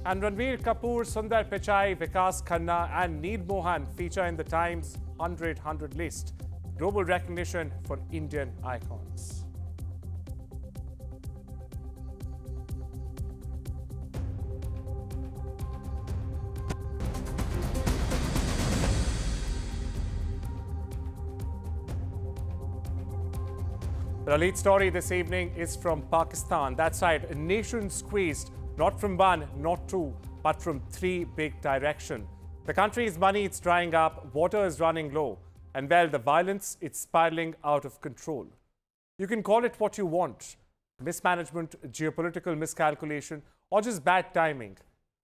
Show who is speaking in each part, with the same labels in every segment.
Speaker 1: And Ranveer Kapoor, Sundar Pichai, Vikas Khanna and Neil Mohan feature in the Times 100 list. Global recognition for Indian icons. The lead story this evening is from Pakistan. That's right, a nation squeezed not from one, not two, but from three big directions. The country's money is drying up, water is running low, and well, the violence is spiraling out of control. You can call it what you want, mismanagement, geopolitical miscalculation, or just bad timing.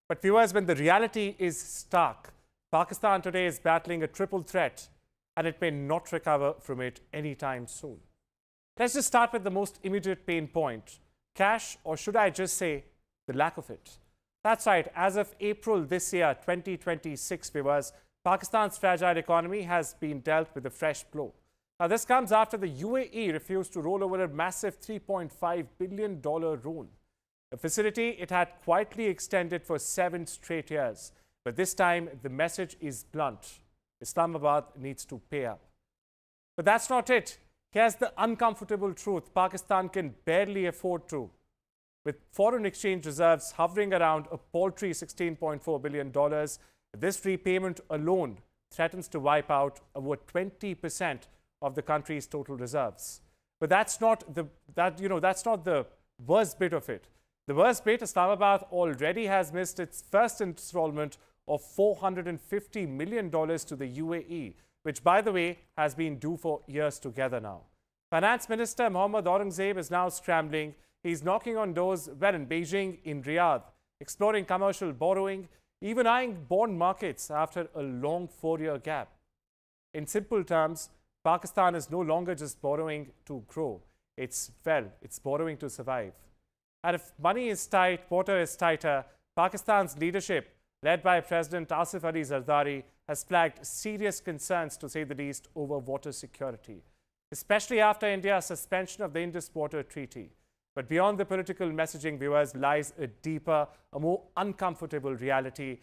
Speaker 1: But viewers, when the reality is stark, Pakistan today is battling a triple threat, and it may not recover from it anytime soon. Let's just start with the most immediate pain point, cash, or should I just say, the lack of it. That's right, as of April this year, 2026, viewers, Pakistan's fragile economy has been dealt with a fresh blow. Now, this comes after the UAE refused to roll over a massive $3.5 billion loan. A facility it had quietly extended for 7 straight years. But this time, the message is blunt. Islamabad needs to pay up. But that's not it. Here's the uncomfortable truth. Pakistan can barely afford to. With foreign exchange reserves hovering around a paltry $16.4 billion, this repayment alone threatens to wipe out over 20% of the country's total reserves. But that's not the worst bit of it. The worst bit, Islamabad already has missed its first installment of $450 million to the UAE, which, by the way, has been due for years together now. Finance Minister Mohammad Aurangzeb is now scrambling. He's knocking on doors, well, in Beijing, in Riyadh, exploring commercial borrowing, even eyeing bond markets after a long 4-year gap. In simple terms, Pakistan is no longer just borrowing to grow. It's borrowing to survive. And if money is tight, water is tighter, Pakistan's leadership, led by President Asif Ali Zardari, has flagged serious concerns, to say the least, over water security, especially after India's suspension of the Indus Water Treaty. But beyond the political messaging, viewers, lies a deeper, a more uncomfortable reality.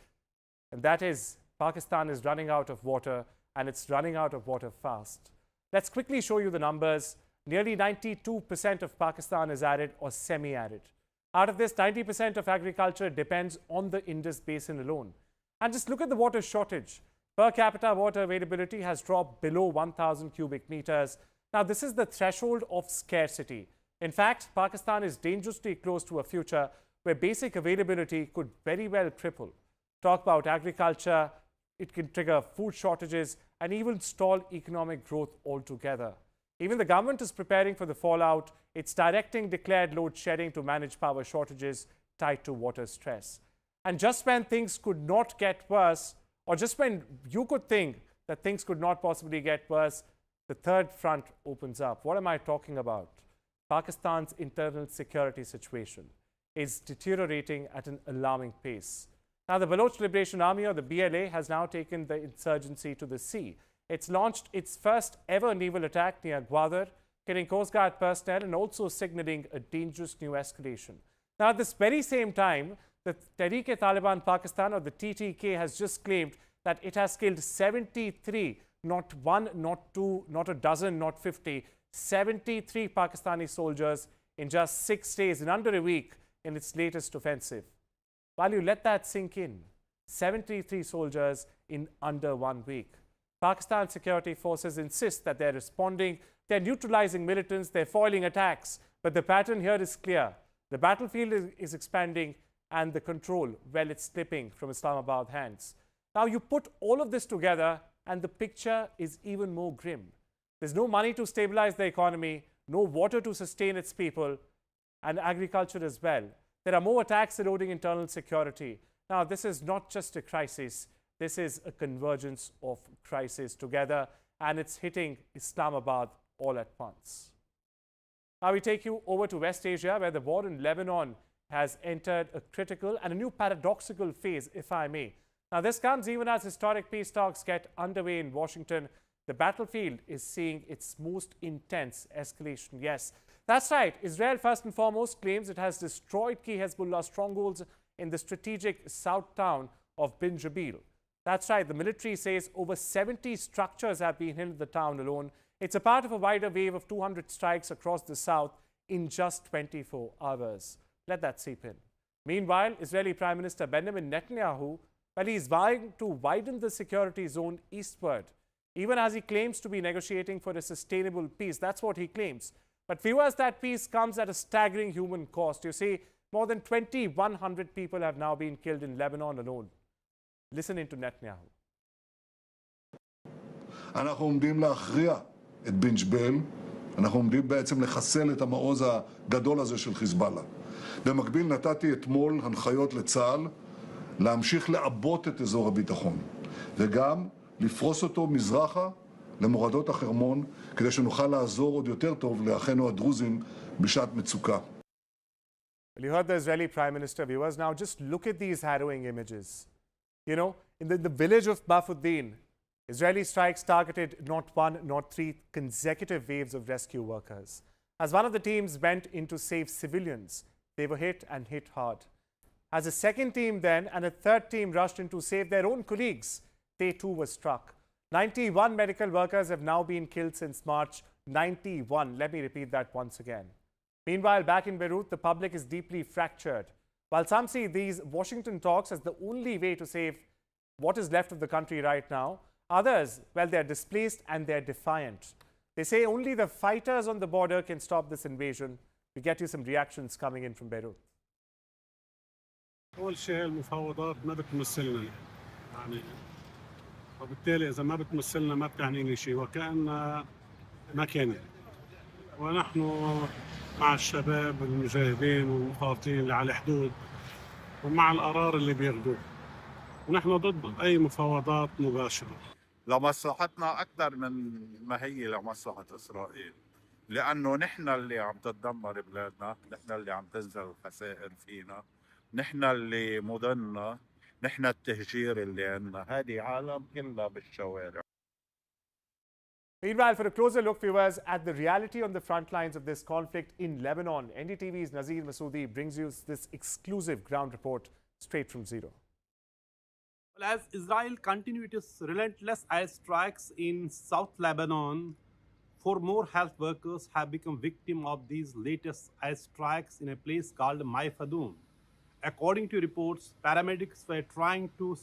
Speaker 1: And that is, Pakistan is running out of water, and it's running out of water fast. Let's quickly show you the numbers. Nearly 92% of Pakistan is arid or semi-arid. Out of this, 90% of agriculture depends on the Indus Basin alone. And just look at the water shortage. Per capita water availability has dropped below 1,000 cubic meters. Now, this is the threshold of scarcity. In fact, Pakistan is dangerously close to a future where basic availability could very well cripple. Talk about agriculture, it can trigger food shortages and even stall economic growth altogether. Even the government is preparing for the fallout. It's directing declared load shedding to manage power shortages tied to water stress. And just when things could not get worse, or just when you could think that things could not possibly get worse, the third front opens up. What am I talking about? Pakistan's internal security situation is deteriorating at an alarming pace. Now, the Baloch Liberation Army, or the BLA, has now taken the insurgency to the sea. It's launched its first ever naval attack near Gwadar, killing Coast Guard personnel and also signaling a dangerous new escalation. Now, at this very same time, the Tehreek-e-Taliban Pakistan, or the TTK, has just claimed that it has killed 73, not one, not two, not a dozen, not 50, 73 Pakistani soldiers in just 6 days, in under a week, in its latest offensive. While you let that sink in, 73 soldiers in under 1 week. Pakistan security forces insist that they're responding, they're neutralizing militants, they're foiling attacks. But the pattern here is clear. The battlefield is expanding and the control, well, it's slipping from Islamabad's hands. Now, you put all of this together and the picture is even more grim. There's no money to stabilize the economy, no water to sustain its people, and agriculture as well. There are more attacks eroding internal security. Now, this is not just a crisis. This is a convergence of crises together, and it's hitting Islamabad all at once. Now, we take you over to West Asia, where the war in Lebanon has entered a critical and a new paradoxical phase, if I may. Now, this comes even as historic peace talks get underway in Washington. The battlefield is seeing its most intense escalation. Yes, that's right. Israel, first and foremost, claims it has destroyed key Hezbollah strongholds in the strategic south town of Bin Jabil. That's right, the military says over 70 structures have been hit in the town alone. It's a part of a wider wave of 200 strikes across the south in just 24 hours. Let that seep in. Meanwhile, Israeli Prime Minister Benjamin Netanyahu, well, he's vying to widen the security zone eastward, even as he claims to be negotiating for a sustainable peace. That's what he claims. But viewers, that peace comes at a staggering human cost. You see, more than 2,100 people have now been killed in Lebanon alone. Listen into Netanyahu.
Speaker 2: אנחנו עומדים להכריע את בן ג'בייל, אנחנו עומדים בעצם לחסל את המעוז הגדול הזה של חיזבאללה. במקביל נתתי אתמול הנחיות לצה"ל להמשיך לעבות את אזור הביטחון, וגם לפרוס אותו מזרחה למורדות החרמון, כדי שנוכל לעזור עוד יותר טוב לאחינו הדרוזים בשעת מצוקה.
Speaker 1: Well, you heard the Israeli Prime Minister, viewers. Now just look at these harrowing images. You know, in the village of Bafuddin, Israeli strikes targeted not one, not three consecutive waves of rescue workers. As one of the teams went in to save civilians, they were hit and hit hard. As a second team then and a third team rushed in to save their own colleagues, they too were struck. 91 medical workers have now been killed since March. 91. Let me repeat that once again. Meanwhile, back in Beirut, the public is deeply fractured. While some see these Washington talks as the only way to save what is left of the country right now, others, well, they're displaced and they're defiant. They say only the fighters on the border can stop this invasion. We get you some reactions coming in from Beirut.
Speaker 3: أول شيء المفاوضات ما بتمثلنا يعني وبالتالي إذا ما بتمثلنا ما بتعنيني شيء وكأن ما كان ونحن مع الشباب المجاهدين والمقاتلين اللي على الحدود ومع القرار اللي بياخدوه ونحن ضد أي مفاوضات مباشرة.
Speaker 4: لمصلحتنا أكثر من ما هي لمصلحة إسرائيل، لأنه نحن اللي عم تدمر بلادنا، نحن اللي عم تنزل الخسائر فينا، نحن اللي مضنا، نحن التهجير اللي عندنا، هذه عالم كلها بالشوارع.
Speaker 1: Meanwhile, for a closer look, viewers, at the reality on the front lines of this conflict in Lebanon, NDTV's Nazir Masoodi brings you this exclusive ground report straight from Zero.
Speaker 5: Well, as Israel continued its relentless airstrikes in South Lebanon, 4 more health workers have become victims of these latest airstrikes in a place called Maifadoun. According to reports, paramedics were trying to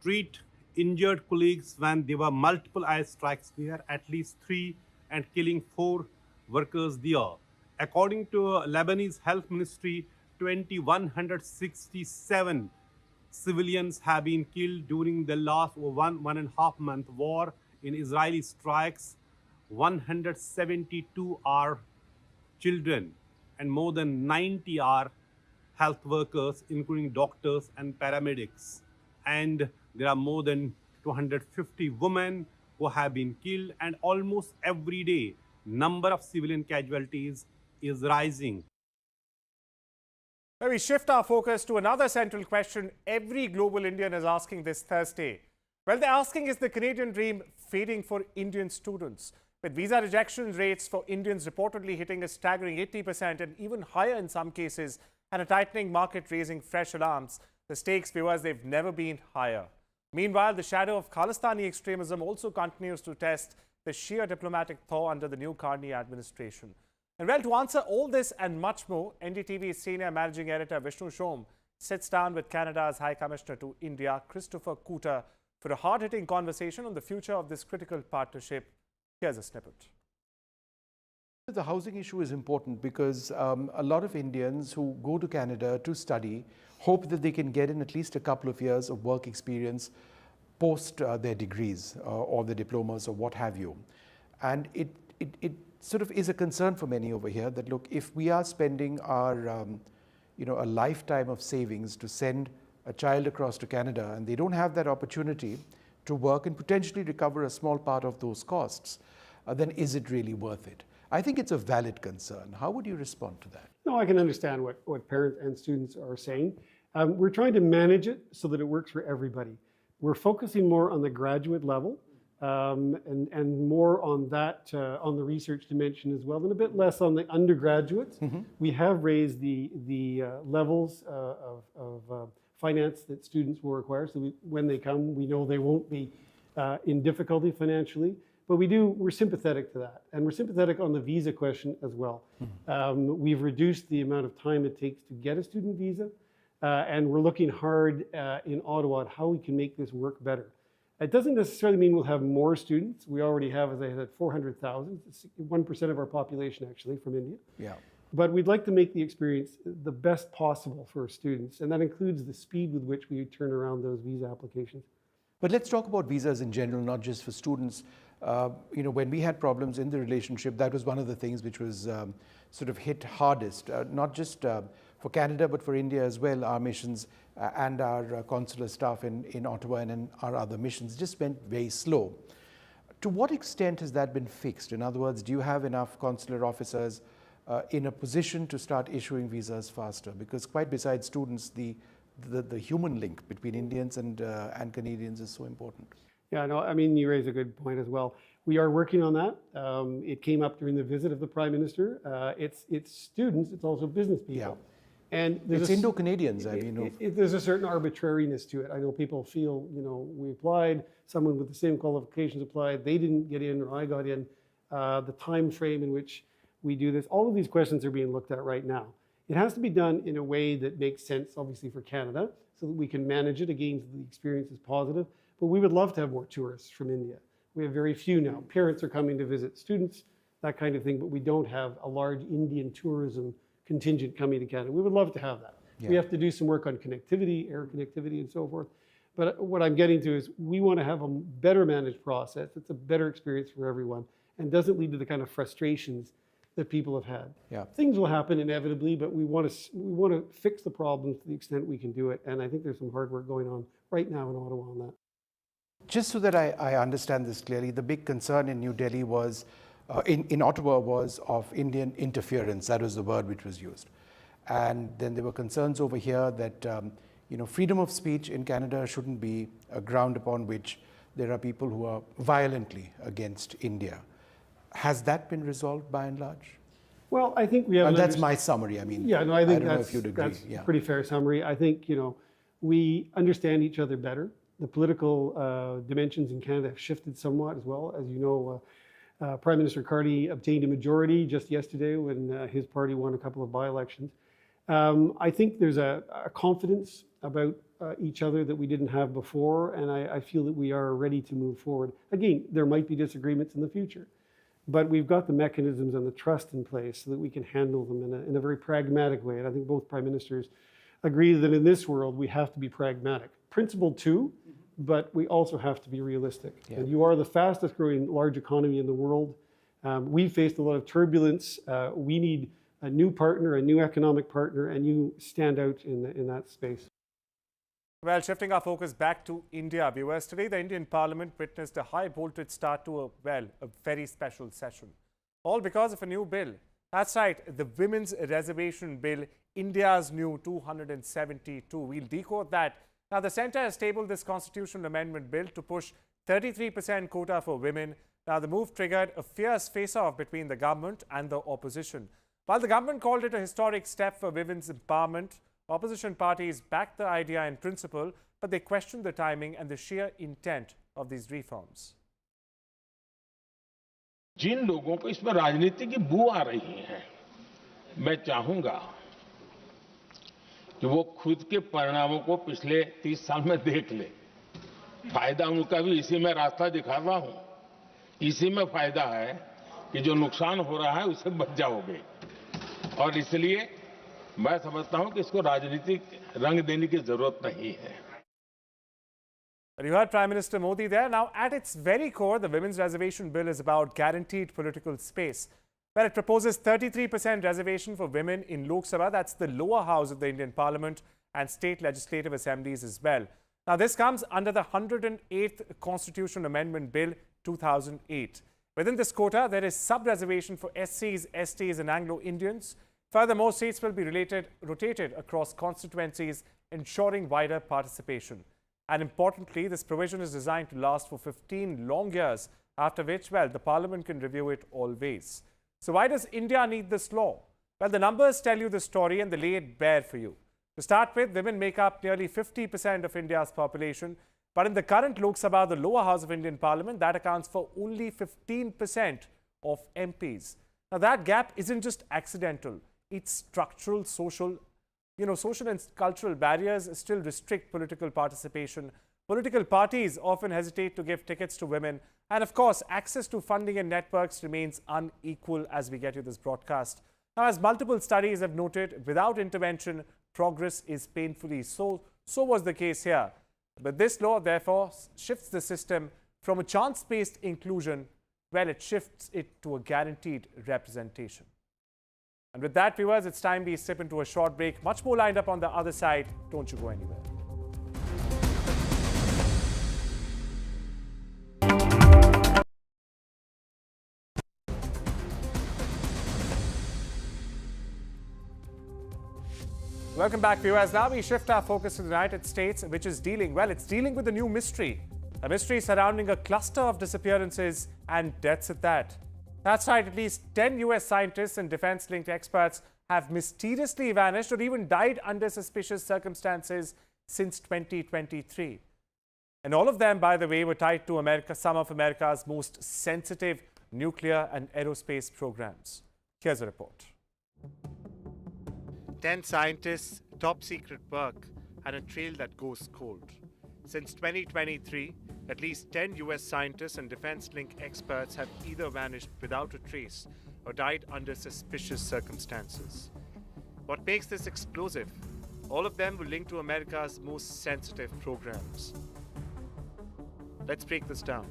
Speaker 5: treat injured colleagues when there were multiple airstrikes there, at least 3, and killing 4 workers there. According to Lebanese Health Ministry, 2,167 civilians have been killed during the last 1.5 month war in Israeli strikes. 172 are children and more than 90 are health workers, including doctors and paramedics. And there are more than 250 women who have been killed, and almost every day, number of civilian casualties is rising.
Speaker 1: Well, we shift our focus to another central question every global Indian is asking this Thursday. Well, they're asking, is the Canadian dream fading for Indian students? With visa rejection rates for Indians reportedly hitting a staggering 80% and even higher in some cases, and a tightening market raising fresh alarms, the stakes, viewers, they've never been higher. Meanwhile, the shadow of Khalistani extremism also continues to test the sheer diplomatic thaw under the new Carney administration. And well, to answer all this and much more, NDTV's senior managing editor Vishnu Shom sits down with Canada's High Commissioner to India, Christopher Cooter, for a hard-hitting conversation on the future of this critical partnership. Here's a snippet.
Speaker 6: The housing issue is important because a lot of Indians who go to Canada to study hope that they can get in at least a couple of years of work experience post their degrees or their diplomas or what have you. And it sort of is a concern for many over here that, look, if we are spending our, a lifetime of savings to send a child across to Canada and they don't have that opportunity to work and potentially recover a small part of those costs, then is it really worth it? I think it's a valid concern. How would you respond to that?
Speaker 3: No, I can understand what parents and students are saying. We're trying to manage it so that it works for everybody. We're focusing more on the graduate level
Speaker 7: and more on that, on the research dimension as well, and a bit less on the undergraduates. We have raised the levels of finance that students will require. So when they come, we know they won't be in difficulty financially. But we're sympathetic to that. And we're sympathetic on the visa question as well. We've reduced the amount of time it takes to get a student visa. And we're looking hard in Ottawa at how we can make this work better. It doesn't necessarily mean we'll have more students. We already have, as I said, 400,000. It's 1% of our population, actually, from India.
Speaker 6: Yeah.
Speaker 7: But we'd like to make the experience the best possible for students. And that includes the speed with which we turn around those visa applications.
Speaker 6: But let's talk about visas in general, not just for students. When we had problems in the relationship, that was one of the things which was sort of hit hardest, not just for Canada, but for India as well. Our missions and our consular staff in Ottawa and in our other missions just went very slow. To what extent has that been fixed? In other words, do you have enough consular officers in a position to start issuing visas faster? Because quite besides students, the human link between Indians and Canadians is so important.
Speaker 7: Yeah, no, I mean, you raise a good point as well. We are working on that. It came up during the visit of the Prime Minister. It's students, it's also business people.
Speaker 6: Yeah.
Speaker 7: And
Speaker 6: It's Indo-Canadians,
Speaker 7: there's a certain arbitrariness to it. I know people feel, we applied, someone with the same qualifications applied, they didn't get in or I got in. The time frame in which we do this, all of these questions are being looked at right now. It has to be done in a way that makes sense, obviously, for Canada, so that we can manage it again, so the experience is positive. But we would love to have more tourists from India. We have very few now. Parents are coming to visit students, that kind of thing, but we don't have a large Indian tourism contingent coming to Canada. We would love to have that. Yeah. We have to do some work on connectivity, air connectivity, and so forth. But what I'm getting to is we want to have a better managed process. It's a better experience for everyone and doesn't lead to the kind of frustrations that people have had.
Speaker 6: Yeah.
Speaker 7: Things will happen inevitably, but we want to fix the problems to the extent we can do it. And I think there's some hard work going on right now in Ottawa on that.
Speaker 6: Just so that I understand this clearly, the big concern in New Delhi was, in Ottawa, was of Indian interference. That was the word which was used. And then there were concerns over here that freedom of speech in Canada shouldn't be a ground upon which there are people who are violently against India. Has that been resolved by and large?
Speaker 7: Well, I think we have.
Speaker 6: And that's my summary. I mean,
Speaker 7: yeah, no, I think
Speaker 6: don't know if you'd agree.
Speaker 7: That's a pretty fair summary. I think we understand each other better. The political dimensions in Canada have shifted somewhat as well. As you know, Prime Minister Carney obtained a majority just yesterday when his party won a couple of by-elections. I think there's a confidence about each other that we didn't have before, and I feel that we are ready to move forward. Again, there might be disagreements in the future, but we've got the mechanisms and the trust in place so that we can handle them in a very pragmatic way. And I think both prime ministers agree that in this world, we have to be pragmatic. Principled too, but we also have to be realistic. Yeah. And you are the fastest growing large economy in the world. We faced a lot of turbulence. We need a new partner, a new economic partner, and you stand out in that space.
Speaker 1: Well, shifting our focus back to India, viewers, today the Indian Parliament witnessed a high-voltage start to a very special session. All because of a new bill. That's right, the Women's Reservation Bill, India's new 272. We'll decode that. Now, the centre has tabled this constitutional amendment bill to push 33% quota for women. Now, the move triggered a fierce face-off between the government and the opposition. While the government called it a historic step for women's empowerment, opposition parties backed the idea in principle, but they questioned the timing and the sheer intent of these reforms.
Speaker 8: जिन लोगों को इसमें राजनीति की बू आ रही है, मैं चाहूंगा कि वो खुद के परिणामों को पिछले 30 साल में देख ले। फायदा उनका भी इसी में रास्ता दिखा रहा हूं। इसी में फायदा है कि जो नुकसान हो रहा है उससे बच जाओगे। और इसलिए मैं समझता हूं कि इसको राजनीतिक रंग देने की जरूरत नहीं है।
Speaker 1: You heard Prime Minister Modi there. Now, at its very core, the Women's Reservation Bill is about guaranteed political space. Well, it proposes 33% reservation for women in Lok Sabha, that's the lower house of the Indian Parliament, and state legislative assemblies as well. Now, this comes under the 108th Constitutional Amendment Bill 2008. Within this quota, there is sub-reservation for SCs, STs and Anglo-Indians. Furthermore, seats will be rotated across constituencies, ensuring wider participation. And importantly, this provision is designed to last for 15 long years, after which, well, the parliament can review it always. So why does India need this law? Well, the numbers tell you the story and they lay it bare for you. To start with, women make up nearly 50% of India's population. But in the current Lok Sabha, the lower house of Indian Parliament, that accounts for only 15% of MPs. Now, that gap isn't just accidental. It's structural, social and cultural barriers still restrict political participation. Political parties often hesitate to give tickets to women. And of course, access to funding and networks remains unequal as we get you this broadcast. Now, as multiple studies have noted, without intervention, progress is painfully slow. So was the case here. But this law, therefore, shifts the system from a chance-based inclusion, well, it shifts it to a guaranteed representation. And with that, viewers, it's time we step into a short break. Much more lined up on the other side. Don't you go anywhere. Welcome back, viewers. Now we shift our focus to the United States, which is dealing with a new mystery. A mystery surrounding a cluster of disappearances and deaths at that. That's right, at least 10 US scientists and defense-linked experts have mysteriously vanished or even died under suspicious circumstances since 2023. And all of them, by the way, were tied to some of America's most sensitive nuclear and aerospace programs. Here's a report. 10 scientists, top secret work, and a trail that goes cold. Since 2023, at least 10 US scientists and defense-linked experts have either vanished without a trace or died under suspicious circumstances. What makes this explosive? All of them were linked to America's most sensitive programs. Let's break this down.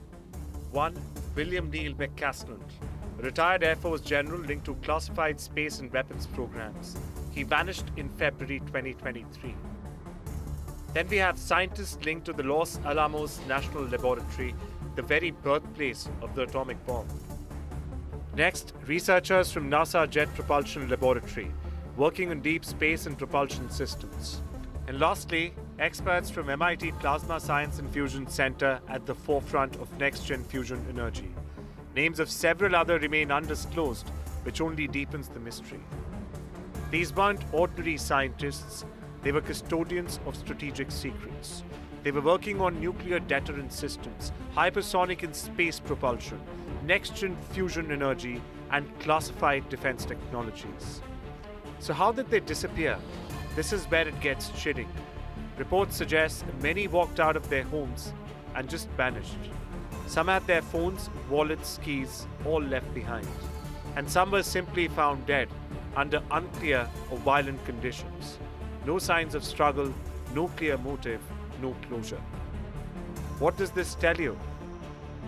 Speaker 1: 1. William Neil McCaslin, a retired Air Force general linked to classified space and weapons programs. He vanished in February 2023. Then we have scientists linked to the Los Alamos National Laboratory, the very birthplace of the atomic bomb. Next, researchers from NASA Jet Propulsion Laboratory, working on deep space and propulsion systems. And lastly, experts from MIT Plasma Science and Fusion Center at the forefront of next-gen fusion energy. Names of several others remain undisclosed, which only deepens the mystery. These weren't ordinary scientists, they were custodians of strategic secrets. They were working on nuclear deterrent systems, hypersonic and space propulsion, next-gen fusion energy, and classified defense technologies. So how did they disappear? This is where it gets chilling. Reports suggest many walked out of their homes and just vanished. Some had their phones, wallets, keys, all left behind. And some were simply found dead under unclear or violent conditions. No signs of struggle, no clear motive, no closure. What does this tell you?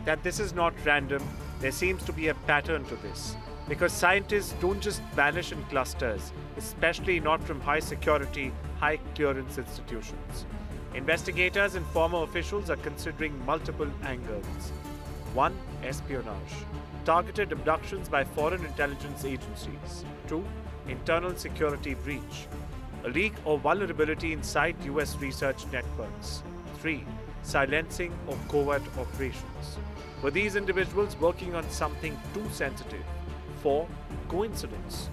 Speaker 1: That this is not random. There seems to be a pattern to this. Because scientists don't just vanish in clusters, especially not from high security, high clearance institutions. Investigators and former officials are considering multiple angles. 1. Espionage. Targeted abductions by foreign intelligence agencies. 2. Internal security breach. A leak or vulnerability inside US research networks. 3. Silencing or covert operations. Were these individuals working on something too sensitive? 4. Coincidence.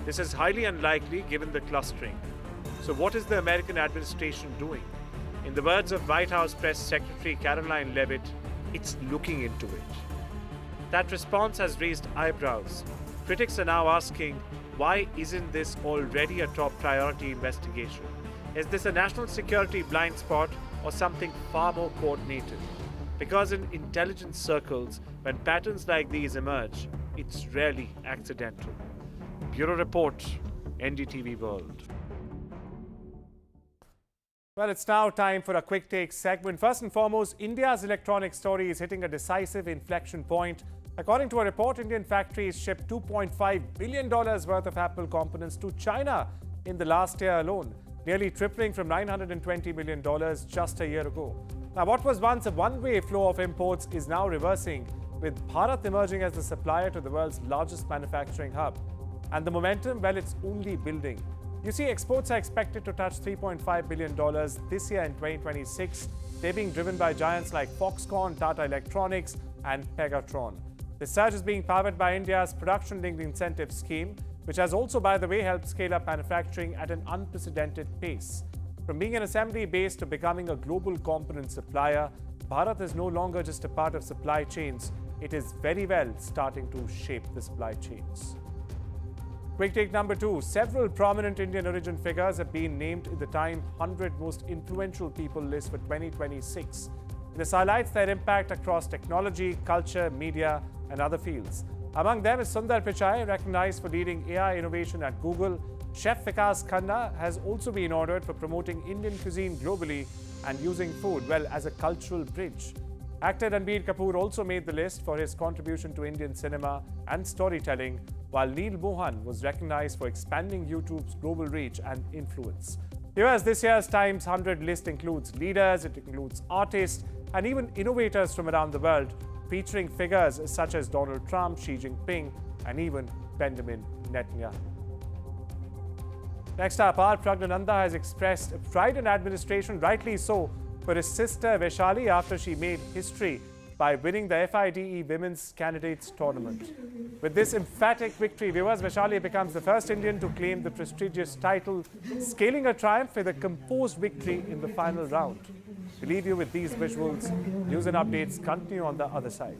Speaker 1: This is highly unlikely given the clustering. So what is the American administration doing? In the words of White House Press Secretary Caroline Leavitt, it's looking into it. That response has raised eyebrows. Critics are now asking, why isn't this already a top priority investigation? Is this a national security blind spot or something far more coordinated? Because in intelligence circles, when patterns like these emerge, it's rarely accidental. Bureau Report, NDTV World. Well, it's now time for a quick take segment. First and foremost, India's electronic story is hitting a decisive inflection point. According to a report, Indian factories shipped $2.5 billion worth of Apple components to China in the last year alone, nearly tripling from $920 million just a year ago. Now, what was once a one-way flow of imports is now reversing, with Bharat emerging as the supplier to the world's largest manufacturing hub. And the momentum, well, it's only building. You see, exports are expected to touch $3.5 billion this year in 2026, They're being driven by giants like Foxconn, Tata Electronics, and Pegatron. The surge is being powered by India's production-linked incentive scheme, which has also, by the way, helped scale up manufacturing at an unprecedented pace. From being an assembly base to becoming a global component supplier, Bharat is no longer just a part of supply chains. It is very well starting to shape the supply chains. Quick take number 2. Several prominent Indian origin figures have been named in the Time 100 Most Influential People list for 2026. This highlights their impact across technology, culture, media, and other fields. Among them is Sundar Pichai, recognized for leading AI innovation at Google. Chef Vikas Khanna has also been honored for promoting Indian cuisine globally and using food, well, as a cultural bridge. Actor Ranbir Kapoor also made the list for his contribution to Indian cinema and storytelling, while Neil Mohan was recognized for expanding YouTube's global reach and influence. Viewers, this year's Times 100 list includes leaders, it includes artists, and even innovators from around the world, featuring figures such as Donald Trump, Xi Jinping, and even Benjamin Netanyahu. Next up, R. Pragnananda has expressed pride in administration, rightly so, for his sister Vaishali after she made history by winning the FIDE Women's Candidates Tournament. With this emphatic victory, viewers, Vaishali becomes the first Indian to claim the prestigious title, scaling her triumph with a composed victory in the final round. We leave you with these visuals. News and updates continue on the other side.